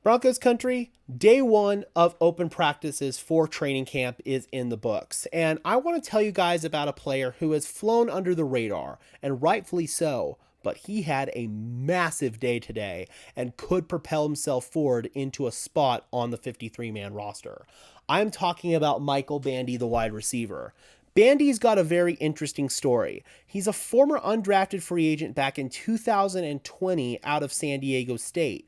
Broncos country, day one of open practices for training camp is in the books. And I want to tell you guys about a player who has flown under the radar, and rightfully so, but he had a massive day today and could propel himself forward into a spot on the 53-man roster. I'm talking about Michael Bandy, the wide receiver. Bandy's got a very interesting story. He's a former undrafted free agent back in 2020 out of San Diego State,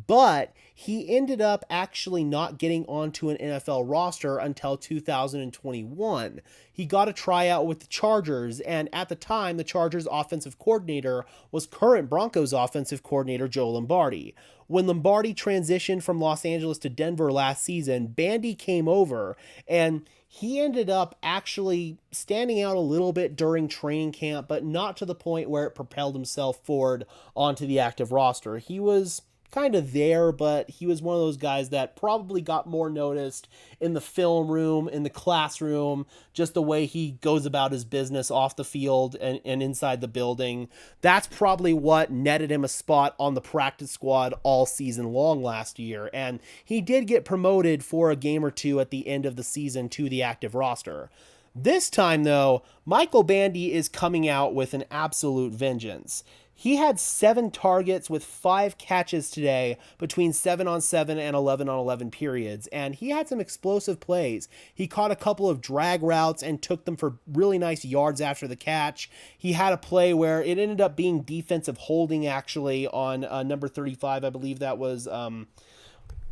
but he ended up actually not getting onto an NFL roster until 2021. He got a tryout with the Chargers, and at the time, the Chargers offensive coordinator was current Broncos offensive coordinator Joe Lombardi. When Lombardi transitioned from Los Angeles to Denver last season, Bandy came over, and he ended up actually standing out a little bit during training camp, but not to the point where it propelled himself forward onto the active roster. He was kind of there, but he was one of those guys that probably got more noticed in the film room, in the classroom, just the way he goes about his business off the field and inside the building. That's probably what netted him a spot on the practice squad all season long last year, and he did get promoted for a game or two at the end of the season to the active roster. This time, though, Michael Bandy is coming out with an absolute vengeance. He had 7 targets with 5 catches today between 7-on-7 and 11-on-11 periods, and he had some explosive plays. He caught a couple of drag routes and took them for really nice yards after the catch. He had a play where it ended up being defensive holding, actually, on number 35. I believe that was...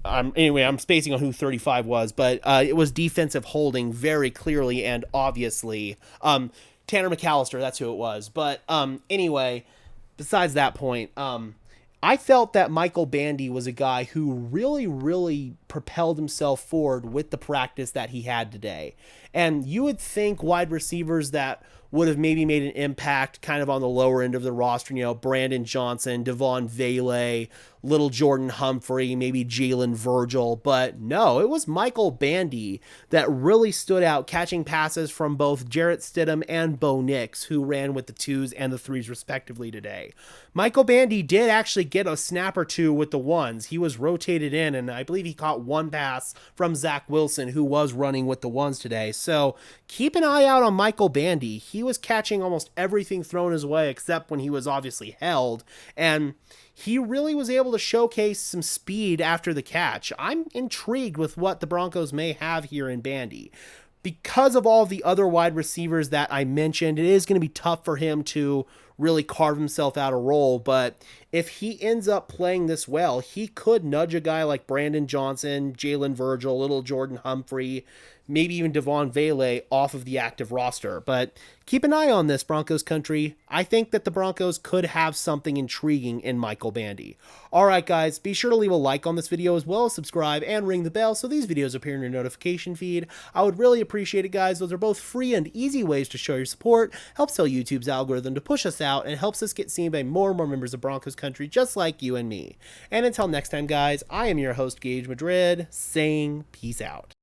anyway, I'm spacing on who 35 was, but it was defensive holding very clearly and obviously. Tanner McAllister, that's who it was. But anyway, besides that point, I felt that Michael Bandy was a guy who really propelled himself forward with the practice that he had today. And you would think wide receivers that would have maybe made an impact kind of on the lower end of the roster, Brandon Johnson, Devon Vele, little Jordan Humphrey, maybe Jalen Virgil, but no, it was Michael Bandy that really stood out, catching passes from both Jarrett Stidham and Bo Nix, who ran with the 2s and the 3s respectively today. Michael Bandy did actually get a snap or 2 with the 1s. He was rotated in, and I believe he caught 1 pass from Zach Wilson, who was running with the 1s today. So keep an eye out on Michael Bandy. He was catching almost everything thrown his way except when he was obviously held, and he really was able to showcase some speed after the catch. I'm intrigued with what the Broncos may have here in Bandy. Because of all the other wide receivers that I mentioned, it is going to be tough for him to really carve himself out a role, but if he ends up playing this well, he could nudge a guy like Brandon Johnson, Jalen Virgil, little Jordan Humphrey, maybe even Devon Vele off of the active roster. But keep an eye on this, Broncos country. I think that the Broncos could have something intriguing in Michael Bandy. All right, guys, be sure to leave a like on this video as well as subscribe and ring the bell so these videos appear in your notification feed. I would really appreciate it, guys. Those are both free and easy ways to show your support, helps tell YouTube's algorithm to push us out, and helps us get seen by more and more members of Broncos country just like you and me. And until next time, guys, I am your host, Gage Madrid, saying peace out.